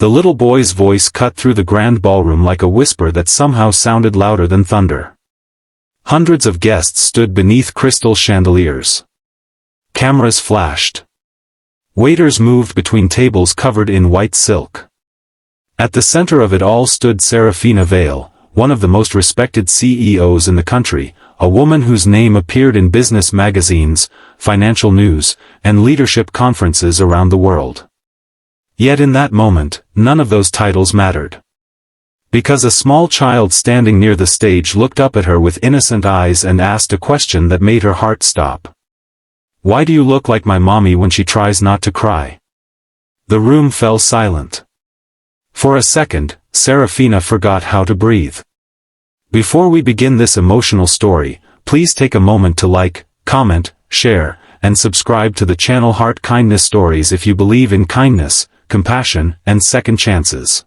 The little boy's voice cut through the grand ballroom like a whisper that somehow sounded louder than thunder. Hundreds of guests stood beneath crystal chandeliers. Cameras flashed. Waiters moved between tables covered in white silk. At the center of it all stood Serafina Vale, one of the most respected CEOs in the country, a woman whose name appeared in business magazines, financial news, and leadership conferences around the world. Yet in that moment, none of those titles mattered. Because a small child standing near the stage looked up at her with innocent eyes and asked a question that made her heart stop. "Why do you look like my mommy when she tries not to cry?" The room fell silent. For a second, Serafina forgot how to breathe. Before we begin this emotional story, please take a moment to like, comment, share, and subscribe to the channel Heart Kindness Stories if you believe in kindness, compassion, and second chances.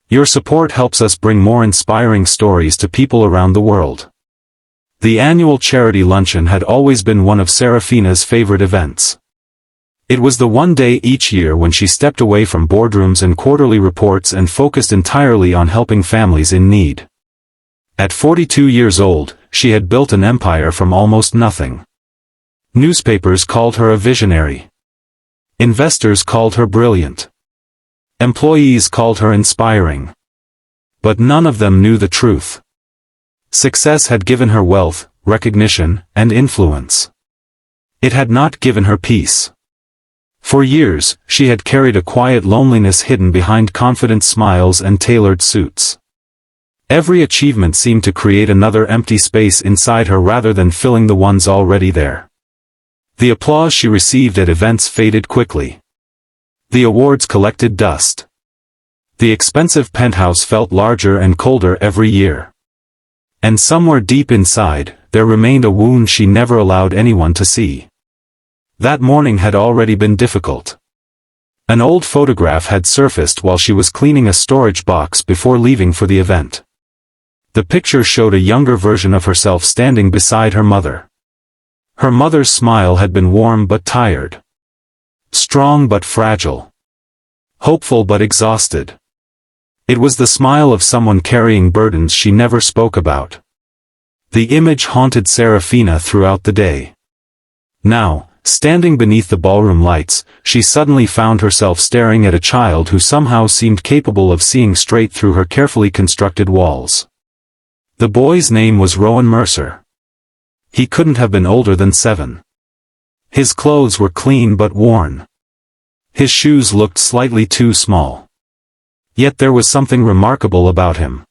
Your support helps us bring more inspiring stories to people around the world. The annual charity luncheon had always been one of Serafina's favorite events. It was the one day each year when she stepped away from boardrooms and quarterly reports and focused entirely on helping families in need. At 42 years old, she had built an empire from almost nothing. Newspapers called her a visionary. Investors called her brilliant. Employees called her inspiring. But none of them knew the truth. Success had given her wealth, recognition, and influence. It had not given her peace. For years, she had carried a quiet loneliness hidden behind confident smiles and tailored suits. Every achievement seemed to create another empty space inside her rather than filling the ones already there. The applause she received at events faded quickly. The awards collected dust. The expensive penthouse felt larger and colder every year. And somewhere deep inside, there remained a wound she never allowed anyone to see. That morning had already been difficult. An old photograph had surfaced while she was cleaning a storage box before leaving for the event. The picture showed a younger version of herself standing beside her mother. Her mother's smile had been warm but tired. Strong but fragile. Hopeful but exhausted. It was the smile of someone carrying burdens she never spoke about. The image haunted Serafina throughout the day. Now, standing beneath the ballroom lights, she suddenly found herself staring at a child who somehow seemed capable of seeing straight through her carefully constructed walls. The boy's name was Rowan Mercer. He couldn't have been older than 7. His clothes were clean but worn. His shoes looked slightly too small. Yet there was something remarkable about him.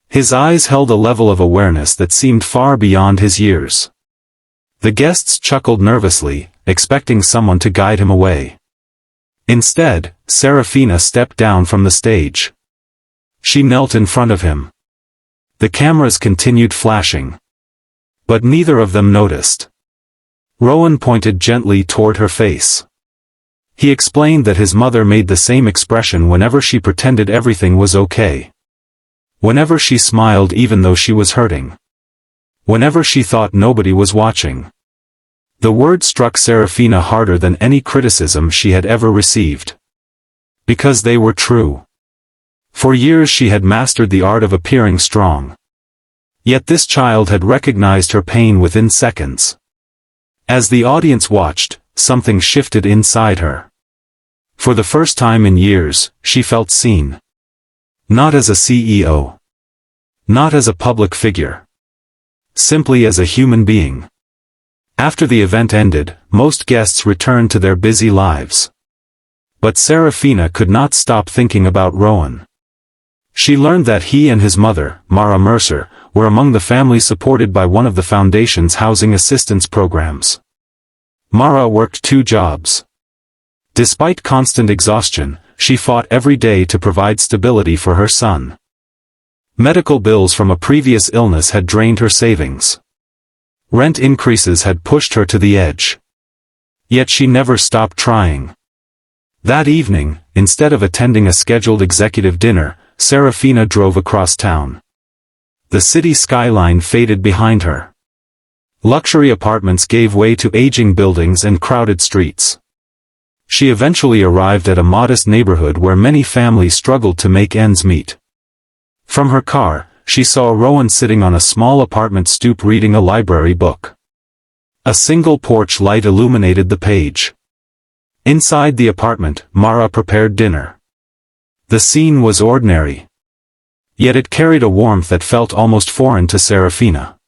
His eyes held a level of awareness that seemed far beyond his years. The guests chuckled nervously, expecting someone to guide him away. Instead, Serafina stepped down from the stage. She knelt in front of him. The cameras continued flashing. But neither of them noticed. Rowan pointed gently toward her face. He explained that his mother made the same expression whenever she pretended everything was okay. Whenever she smiled even though she was hurting. Whenever she thought nobody was watching. The word struck Serafina harder than any criticism she had ever received. Because they were true. For years she had mastered the art of appearing strong. Yet this child had recognized her pain within seconds. As the audience watched, something shifted inside her. For the first time in years, she felt seen. Not as a CEO. Not as a public figure. Simply as a human being. After the event ended, most guests returned to their busy lives. But Serafina could not stop thinking about Rowan. She learned that he and his mother, Mara Mercer, were among the families supported by one of the foundation's housing assistance programs. Mara worked 2 jobs. Despite constant exhaustion, she fought every day to provide stability for her son. Medical bills from a previous illness had drained her savings. Rent increases had pushed her to the edge. Yet she never stopped trying. That evening, instead of attending a scheduled executive dinner, Serafina drove across town. The city skyline faded behind her. Luxury apartments gave way to aging buildings and crowded streets. She eventually arrived at a modest neighborhood where many families struggled to make ends meet. From her car, she saw Rowan sitting on a small apartment stoop reading a library book. A single porch light illuminated the page. Inside the apartment, Mara prepared dinner. The scene was ordinary. Yet it carried a warmth that felt almost foreign to Serafina.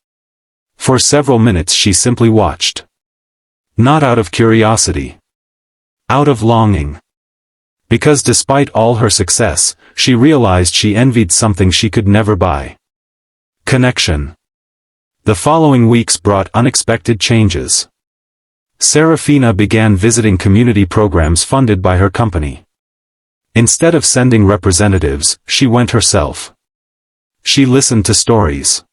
For several minutes she simply watched. Not out of curiosity. Out of longing. Because despite all her success, she realized she envied something she could never buy. Connection. The following weeks brought unexpected changes. Serafina began visiting community programs funded by her company. Instead of sending representatives, she went herself. She listened to stories.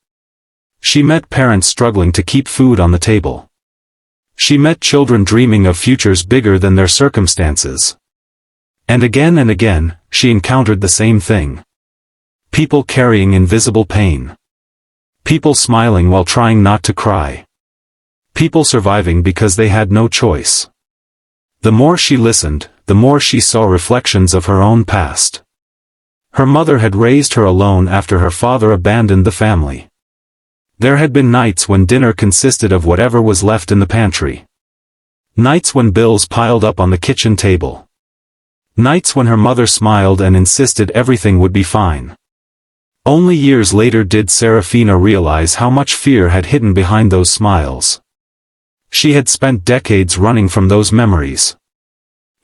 She met parents struggling to keep food on the table. She met children dreaming of futures bigger than their circumstances. And again, she encountered the same thing. People carrying invisible pain. People smiling while trying not to cry. People surviving because they had no choice. The more she listened, the more she saw reflections of her own past. Her mother had raised her alone after her father abandoned the family. There had been nights when dinner consisted of whatever was left in the pantry. Nights when bills piled up on the kitchen table. Nights when her mother smiled and insisted everything would be fine. Only years later did Serafina realize how much fear had hidden behind those smiles. She had spent decades running from those memories.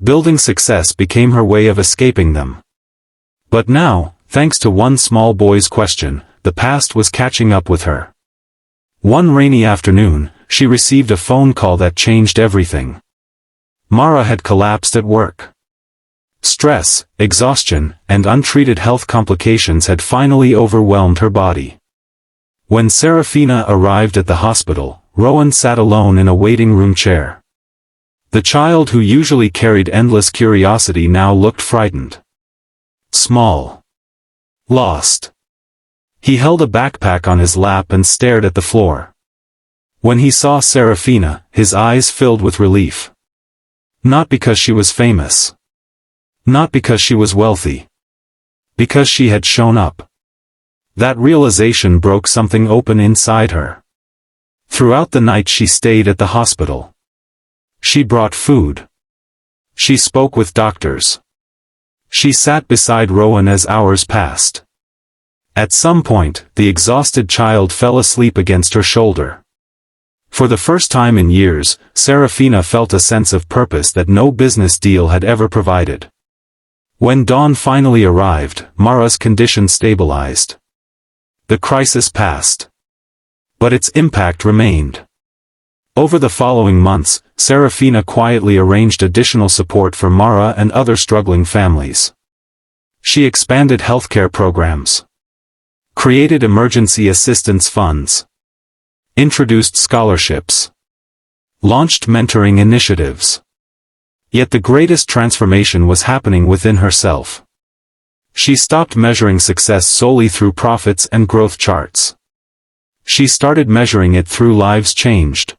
Building success became her way of escaping them. But now, thanks to one small boy's question, the past was catching up with her. One rainy afternoon, she received a phone call that changed everything. Mara had collapsed at work. Stress, exhaustion, and untreated health complications had finally overwhelmed her body. When Serafina arrived at the hospital, Rowan sat alone in a waiting room chair. The child who usually carried endless curiosity now looked frightened. Small. Lost. He held a backpack on his lap and stared at the floor. When he saw Serafina, his eyes filled with relief. Not because she was famous. Not because she was wealthy. Because she had shown up. That realization broke something open inside her. Throughout the night she stayed at the hospital. She brought food. She spoke with doctors. She sat beside Rowan as hours passed. At some point, the exhausted child fell asleep against her shoulder. For the first time in years, Serafina felt a sense of purpose that no business deal had ever provided. When dawn finally arrived, Mara's condition stabilized. The crisis passed. But its impact remained. Over the following months, Serafina quietly arranged additional support for Mara and other struggling families. She expanded healthcare programs. Created emergency assistance funds. Introduced scholarships. Launched mentoring initiatives. Yet the greatest transformation was happening within herself. She stopped measuring success solely through profits and growth charts. She started measuring it through lives changed.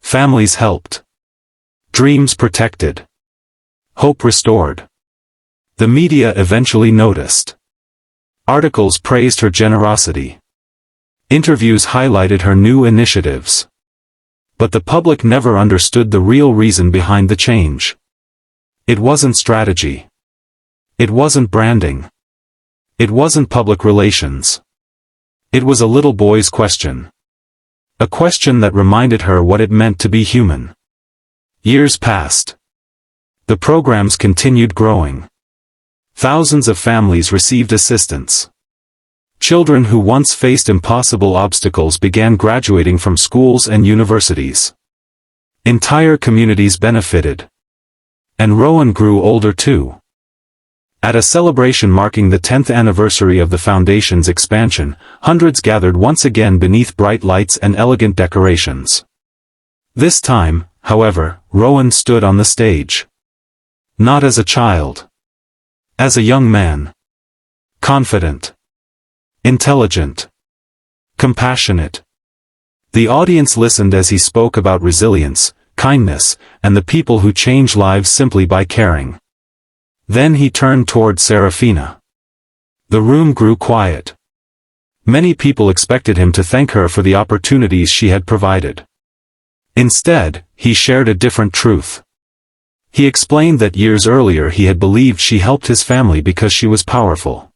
Families helped. Dreams protected. Hope restored. The media eventually noticed. Articles praised her generosity. Interviews highlighted her new initiatives. But the public never understood the real reason behind the change. It wasn't strategy. It wasn't branding. It wasn't public relations. It was a little boy's question. A question that reminded her what it meant to be human. Years passed. The programs continued growing. Thousands of families received assistance. Children who once faced impossible obstacles began graduating from schools and universities. Entire communities benefited. And Rowan grew older too. At a celebration marking the 10th anniversary of the Foundation's expansion, hundreds gathered once again beneath bright lights and elegant decorations. This time, however, Rowan stood on the stage. Not as a child. As a young man. Confident. Intelligent. Compassionate. The audience listened as he spoke about resilience, kindness, and the people who change lives simply by caring. Then he turned toward Serafina. The room grew quiet. Many people expected him to thank her for the opportunities she had provided. Instead, he shared a different truth. He explained that years earlier he had believed she helped his family because she was powerful.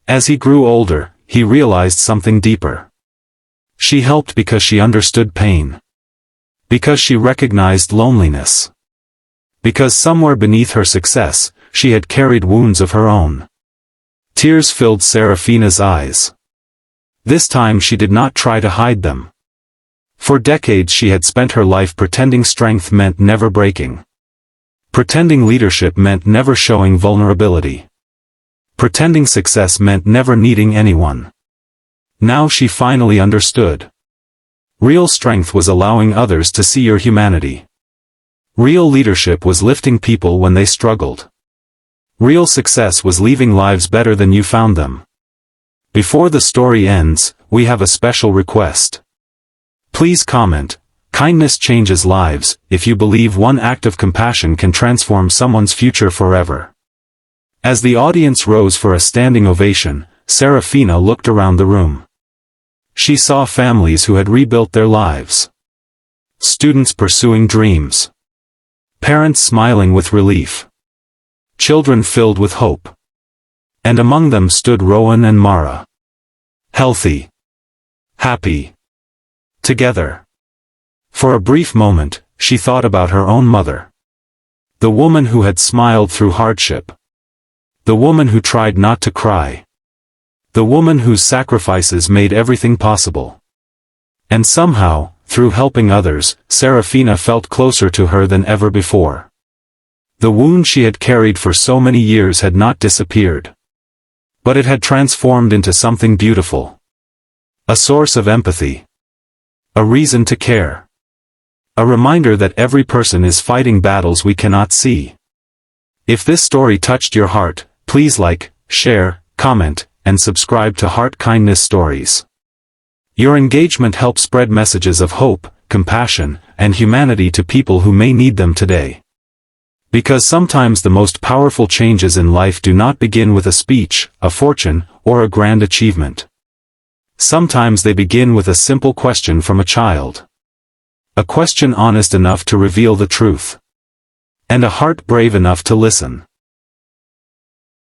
As he grew older, he realized something deeper. She helped because she understood pain. Because she recognized loneliness. Because somewhere beneath her success, she had carried wounds of her own. Tears filled Serafina's eyes. This time she did not try to hide them. For decades she had spent her life pretending strength meant never breaking. Pretending leadership meant never showing vulnerability. Pretending success meant never needing anyone. Now she finally understood. Real strength was allowing others to see your humanity. Real leadership was lifting people when they struggled. Real success was leaving lives better than you found them. Before the story ends, we have a special request. Please comment, "Kindness changes lives," if you believe one act of compassion can transform someone's future forever. As the audience rose for a standing ovation, Serafina looked around the room. She saw families who had rebuilt their lives. Students pursuing dreams. Parents smiling with relief. Children filled with hope. And among them stood Rowan and Mara. Healthy. Happy. Together. For a brief moment, she thought about her own mother. The woman who had smiled through hardship. The woman who tried not to cry. The woman whose sacrifices made everything possible. And somehow, through helping others, Serafina felt closer to her than ever before. The wound she had carried for so many years had not disappeared. But it had transformed into something beautiful. A source of empathy. A reason to care. A reminder that every person is fighting battles we cannot see. If this story touched your heart, please like, share, comment, and subscribe to Heart Kindness Stories. Your engagement helps spread messages of hope, compassion, and humanity to people who may need them today. Because sometimes the most powerful changes in life do not begin with a speech, a fortune, or a grand achievement. Sometimes they begin with a simple question from a child. A question honest enough to reveal the truth. And a heart brave enough to listen.